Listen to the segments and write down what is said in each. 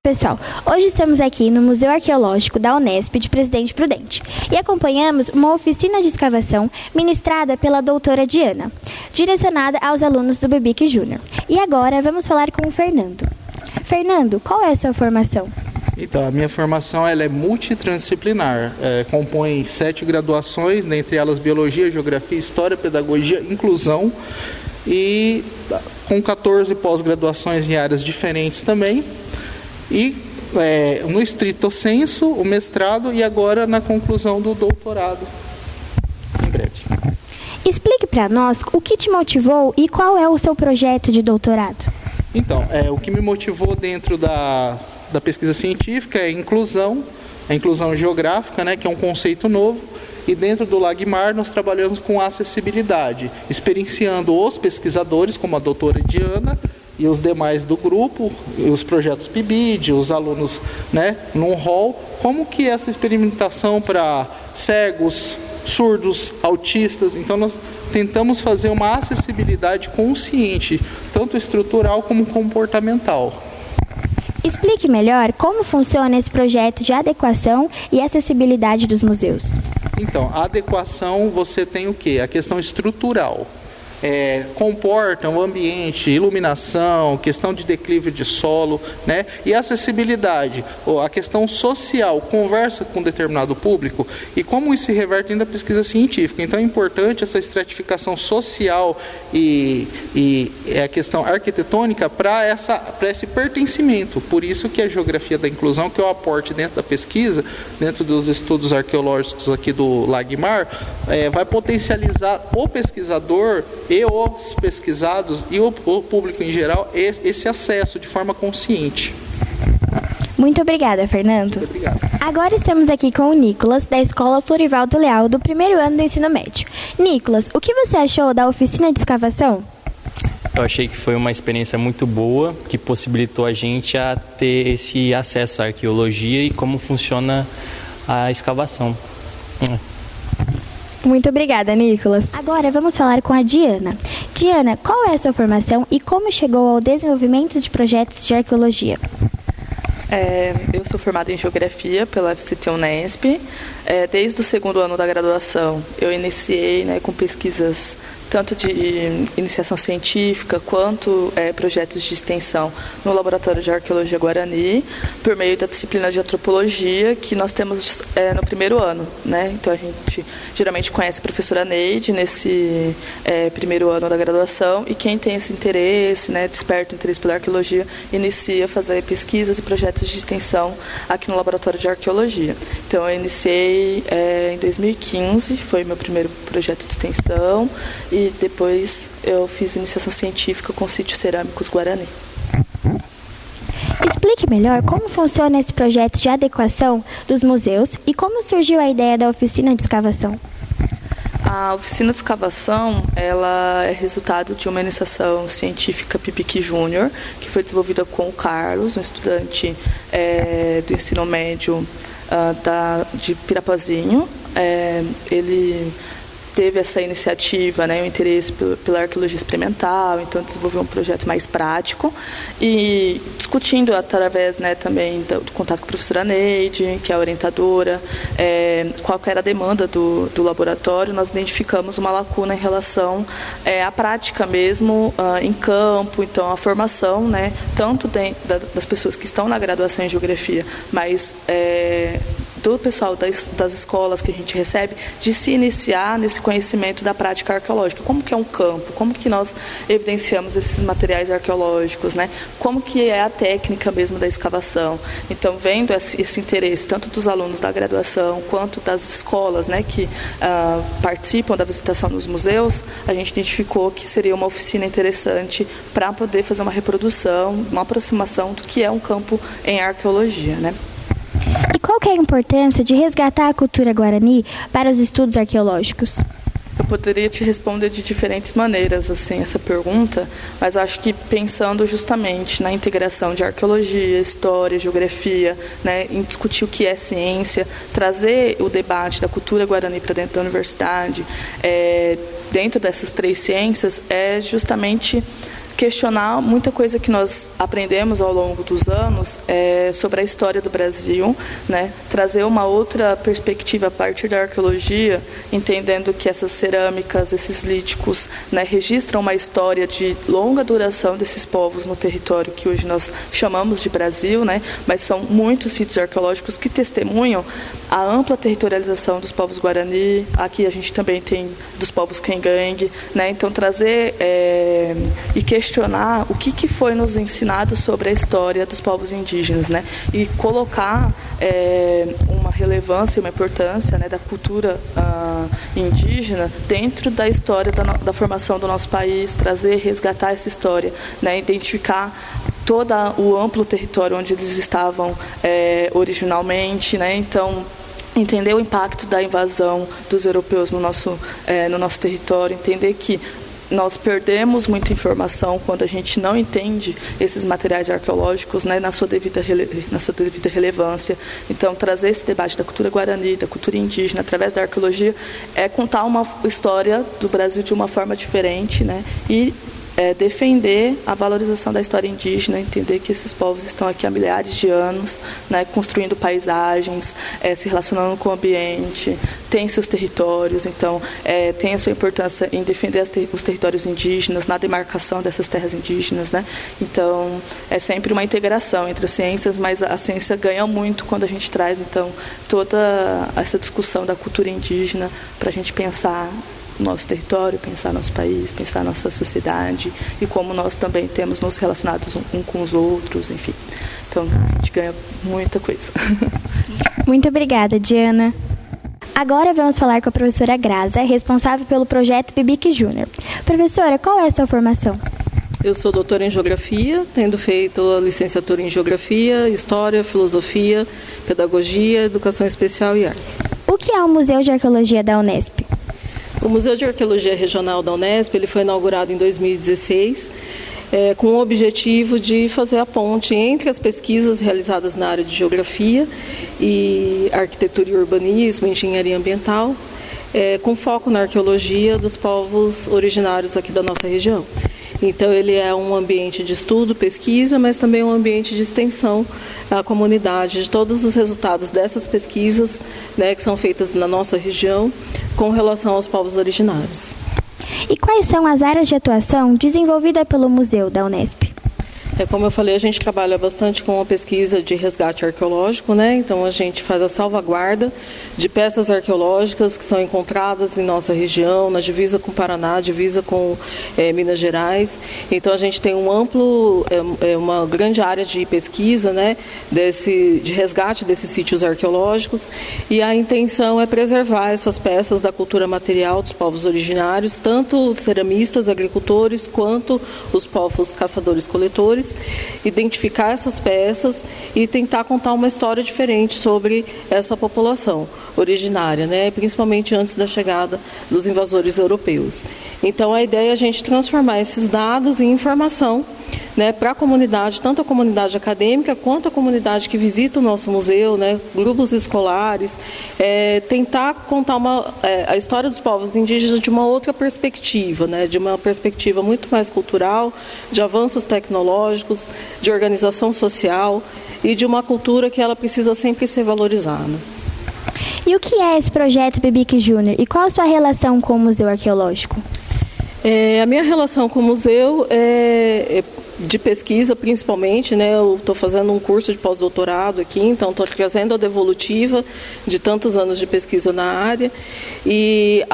pessoal, hoje estamos aqui no Museu Arqueológico da Unesp de Presidente Prudente e acompanhamos uma oficina de escavação ministrada pela doutora Diana, direcionada aos alunos do BBIC Júnior. E agora vamos falar com o Fernando. Fernando, qual é a sua formação? Então, a minha formação ela é multidisciplinar, compõe 7 graduações, dentre elas Biologia, Geografia, História, Pedagogia, Inclusão, e com 14 pós-graduações em áreas diferentes também, e no estrito sensu, o mestrado, e agora na conclusão do doutorado, em breve. Explique para nós o que te motivou e qual é o seu projeto de doutorado. Então, o que me motivou dentro da pesquisa científica é a inclusão geográfica, né, que é um conceito novo, e dentro do LAGMAR nós trabalhamos com acessibilidade, experienciando os pesquisadores, como a doutora Diana, e os demais do grupo, os projetos PIBID, os alunos, né, num hall, como que essa experimentação para cegos, surdos, autistas, então nós tentamos fazer uma acessibilidade consciente, tanto estrutural como comportamental. Explique melhor como funciona esse projeto de adequação e acessibilidade dos museus. Então, a adequação, você tem o quê? A questão estrutural. Comporta o ambiente, iluminação, questão de declive de solo, né? E acessibilidade, a questão social, conversa com determinado público e como isso se reverte dentro da pesquisa científica. Então é importante essa estratificação social e a questão arquitetônica para esse pertencimento. Por isso que a geografia da inclusão, que é o aporte dentro da pesquisa, dentro dos estudos arqueológicos aqui do LAGMAR, vai potencializar o pesquisador e os pesquisados e o público em geral esse acesso de forma consciente. Muito obrigada, Fernando. Muito obrigado. Agora estamos aqui com o Nicolas, da Escola Florivaldo Leal, do primeiro ano do ensino médio. Nicolas, o que você achou da oficina de escavação? Eu achei que foi uma experiência muito boa, que possibilitou a gente a ter esse acesso à arqueologia e como funciona a escavação. Muito obrigada, Nicolas. Agora vamos falar com a Diana. Diana, qual é a sua formação e como chegou ao desenvolvimento de projetos de arqueologia? Eu sou formada em Geografia pela FCT Unesp. Desde o segundo ano da graduação, eu iniciei com pesquisas tanto de iniciação científica quanto projetos de extensão no Laboratório de Arqueologia Guarani, por meio da disciplina de Antropologia, que nós temos no primeiro ano, né? Então, a gente geralmente conhece a professora Neide nesse primeiro ano da graduação, e quem tem esse interesse, né, desperta o interesse pela arqueologia, inicia a fazer pesquisas e projetos de extensão aqui no Laboratório de Arqueologia. Então, eu iniciei em 2015, foi meu primeiro projeto de extensão, e depois eu fiz iniciação científica com sítios cerâmicos Guarani. Explique melhor como funciona esse projeto de adequação dos museus e como surgiu a ideia da oficina de escavação. A oficina de escavação, ela é resultado de uma iniciação científica PIBIC Júnior, que foi desenvolvida com o Carlos, um estudante do ensino médio de Pirapozinho. Ele teve essa iniciativa, né, o interesse pela arqueologia experimental, então desenvolveu um projeto mais prático e discutindo através, né, também do contato com a professora Neide, que é a orientadora, qual que era a demanda do laboratório. Nós identificamos uma lacuna em relação à prática mesmo em campo, então a formação, né, tanto das pessoas que estão na graduação em Geografia, mas do pessoal das escolas que a gente recebe, de se iniciar nesse conhecimento da prática arqueológica. Como que é um campo? Como que nós evidenciamos esses materiais arqueológicos, né? Como que é a técnica mesmo da escavação? Então, vendo esse interesse, tanto dos alunos da graduação, quanto das escolas, né, que participam da visitação nos museus, a gente identificou que seria uma oficina interessante para poder fazer uma reprodução, uma aproximação do que é um campo em arqueologia, né? E qual que é a importância de resgatar a cultura guarani para os estudos arqueológicos? Eu poderia te responder de diferentes maneiras, assim, essa pergunta, mas acho que pensando justamente na integração de arqueologia, história, geografia, né, em discutir o que é ciência, trazer o debate da cultura guarani para dentro da universidade, dentro dessas três ciências, é justamente questionar muita coisa que nós aprendemos ao longo dos anos sobre a história do Brasil, né? Trazer uma outra perspectiva a partir da arqueologia, entendendo que essas cerâmicas, esses líticos, né, registram uma história de longa duração desses povos no território que hoje nós chamamos de Brasil, né? Mas são muitos sítios arqueológicos que testemunham a ampla territorialização dos povos Guarani. Aqui a gente também tem dos povos Quengangue, né? Então trazer e questionar o que foi nos ensinado sobre a história dos povos indígenas, né? E colocar uma relevância, uma importância, né, da cultura indígena dentro da história da formação do nosso país, trazer, resgatar essa história, né? Identificar todo o amplo território onde eles estavam originalmente, né? Então, entender o impacto da invasão dos europeus no nosso território, entender que nós perdemos muita informação quando a gente não entende esses materiais arqueológicos, né, na sua devida relevância. Então, trazer esse debate da cultura guarani, da cultura indígena, através da arqueologia, é contar uma história do Brasil de uma forma diferente, né, e defender a valorização da história indígena, entender que esses povos estão aqui há milhares de anos, né, construindo paisagens, se relacionando com o ambiente, têm seus territórios, então tem a sua importância em defender os territórios indígenas, na demarcação dessas terras indígenas, né? Então é sempre uma integração entre as ciências, mas a ciência ganha muito quando a gente traz então toda essa discussão da cultura indígena para a gente pensar nosso território, pensar nosso país, pensar nossa sociedade e como nós também temos nos relacionados um com os outros, enfim. Então, a gente ganha muita coisa. Muito obrigada, Diana. Agora vamos falar com a professora Graza, responsável pelo projeto Bibique Júnior. Professora, qual é a sua formação? Eu sou doutora em Geografia, tendo feito a licenciatura em Geografia, História, Filosofia, Pedagogia, Educação Especial e Artes. O que é o Museu de Arqueologia da Unesp? O Museu de Arqueologia Regional da Unesp ele foi inaugurado em 2016 com o objetivo de fazer a ponte entre as pesquisas realizadas na área de Geografia e Arquitetura e Urbanismo, Engenharia Ambiental, com foco na arqueologia dos povos originários aqui da nossa região. Então, ele é um ambiente de estudo, pesquisa, mas também um ambiente de extensão à comunidade de todos os resultados dessas pesquisas, né, que são feitas na nossa região com relação aos povos originários. E quais são as áreas de atuação desenvolvidas pelo Museu da Unesp? Como eu falei, a gente trabalha bastante com a pesquisa de resgate arqueológico, né? Então a gente faz a salvaguarda de peças arqueológicas que são encontradas em nossa região, na divisa com o Paraná, divisa com Minas Gerais. Então a gente tem uma grande área de pesquisa, né? De resgate desses sítios arqueológicos, e a intenção é preservar essas peças da cultura material dos povos originários, tanto os ceramistas, agricultores, quanto os povos caçadores-coletores, identificar essas peças e tentar contar uma história diferente sobre essa população originária, né? Principalmente antes da chegada dos invasores europeus. Então, a ideia é a gente transformar esses dados em informação, né, para a comunidade, tanto a comunidade acadêmica quanto a comunidade que visita o nosso museu, né, grupos escolares, tentar contar a história dos povos indígenas de uma outra perspectiva, né, de uma perspectiva muito mais cultural, de avanços tecnológicos, de organização social e de uma cultura que ela precisa sempre ser valorizada. E o que é esse projeto Bibique Júnior e qual a sua relação com o Museu Arqueológico? A minha relação com o museu é de pesquisa, principalmente, né? Eu estou fazendo um curso de pós-doutorado aqui, então estou trazendo a devolutiva de tantos anos de pesquisa na área, e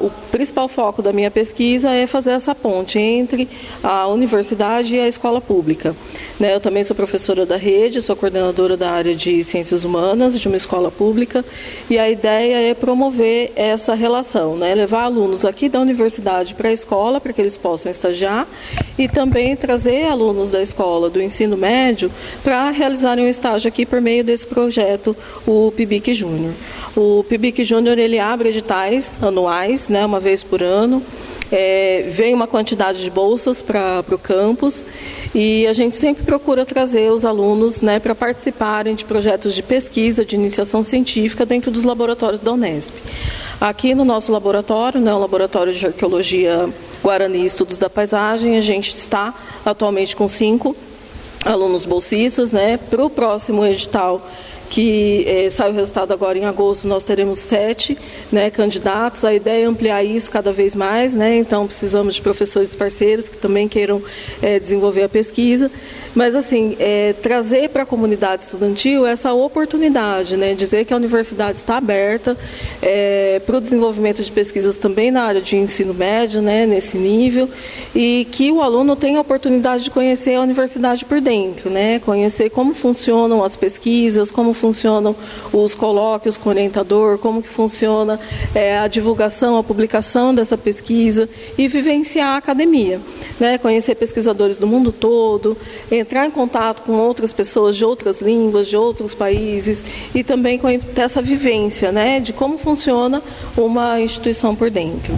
o principal foco da minha pesquisa é fazer essa ponte entre a universidade e a escola pública, né? Eu também sou professora da rede, sou coordenadora da área de ciências humanas de uma escola pública, e a ideia é promover essa relação, né? Levar alunos aqui da universidade para a escola, para que eles possam estagiar, e também trazer alunos da escola do ensino médio para realizarem um estágio aqui por meio desse projeto, o Bibique Júnior. O Bibique Júnior, ele abre editais anuais, né, uma vez por ano. Vem uma quantidade de bolsas para o campus, E a gente sempre procura trazer os alunos, né, para participarem de projetos de pesquisa, de iniciação científica dentro dos laboratórios da Unesp. Aqui no nosso laboratório, né, o Laboratório de Arqueologia Guarani e Estudos da Paisagem, a gente está atualmente com 5 alunos bolsistas, né. Para o próximo edital, que sai o resultado agora em agosto, nós teremos 7, né, candidatos. A ideia é ampliar isso cada vez mais, né, então precisamos de professores parceiros que também queiram desenvolver a pesquisa. Mas, assim, trazer para a comunidade estudantil essa oportunidade, né, dizer que a universidade está aberta para o desenvolvimento de pesquisas também na área de ensino médio, né, nesse nível, e que o aluno tenha a oportunidade de conhecer a universidade por dentro, né, conhecer como funcionam as pesquisas, como funcionam os colóquios com o orientador, como que funciona a divulgação, a publicação dessa pesquisa e vivenciar a academia, né, conhecer pesquisadores do mundo todo, entrar em contato com outras pessoas de outras línguas, de outros países e também ter essa vivência, né, de como funciona uma instituição por dentro.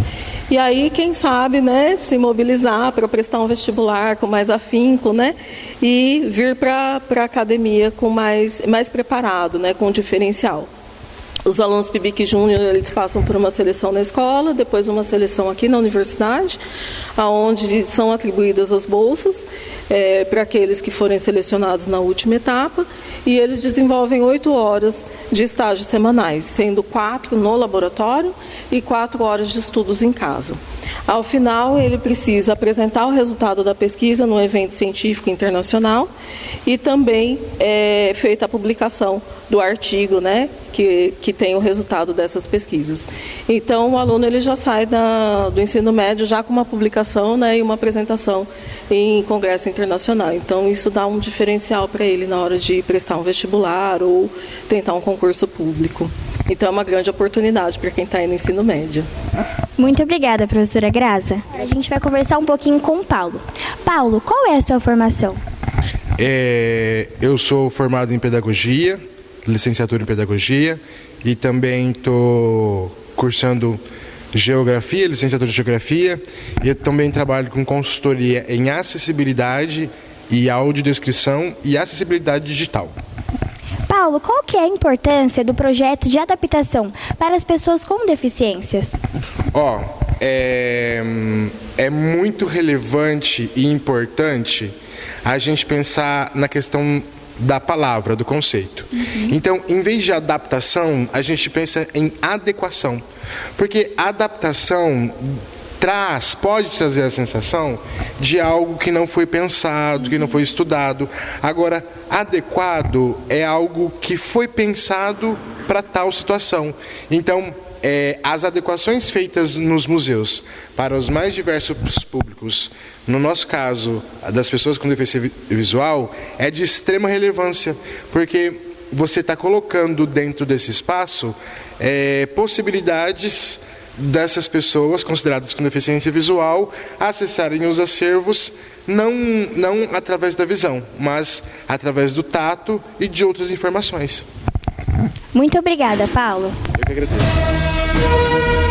E aí, quem sabe, né, se mobilizar para prestar um vestibular com mais afinco, né, e vir para a academia com mais preparado, né, com um diferencial. Os alunos PIBIC Júnior, eles passam por uma seleção na escola, depois uma seleção aqui na universidade, onde são atribuídas as bolsas para aqueles que forem selecionados na última etapa, e eles desenvolvem 8 horas de estágios semanais, sendo 4 no laboratório e 4 horas de estudos em casa. Ao final, ele precisa apresentar o resultado da pesquisa no evento científico internacional e também feita a publicação do artigo, né, que tem o resultado dessas pesquisas. Então, o aluno ele já sai do ensino médio já com uma publicação, né, e uma apresentação em congresso internacional. Então, isso dá um diferencial para ele na hora de prestar um vestibular ou tentar um concurso público. Então, é uma grande oportunidade para quem está aí no ensino médio. Muito obrigada, professora Graça. A gente vai conversar um pouquinho com o Paulo. Paulo, qual é a sua formação? Eu sou formado em pedagogia, licenciatura em pedagogia, e também estou cursando geografia, licenciatura de geografia, e eu também trabalho com consultoria em acessibilidade e audiodescrição e acessibilidade digital. Paulo, qual que é a importância do projeto de adaptação para as pessoas com deficiências? É muito relevante e importante a gente pensar na questão da palavra, do conceito. Então, em vez de adaptação, a gente pensa em adequação. Porque adaptação pode trazer a sensação de algo que não foi pensado, que não foi estudado. Agora, adequado é algo que foi pensado para tal situação. Então, as adequações feitas nos museus para os mais diversos públicos, no nosso caso, das pessoas com deficiência visual, é de extrema relevância, porque você está colocando dentro desse espaço possibilidades dessas pessoas consideradas com deficiência visual acessarem os acervos não através da visão, mas através do tato e de outras informações. Muito obrigada, Paulo. Eu que agradeço.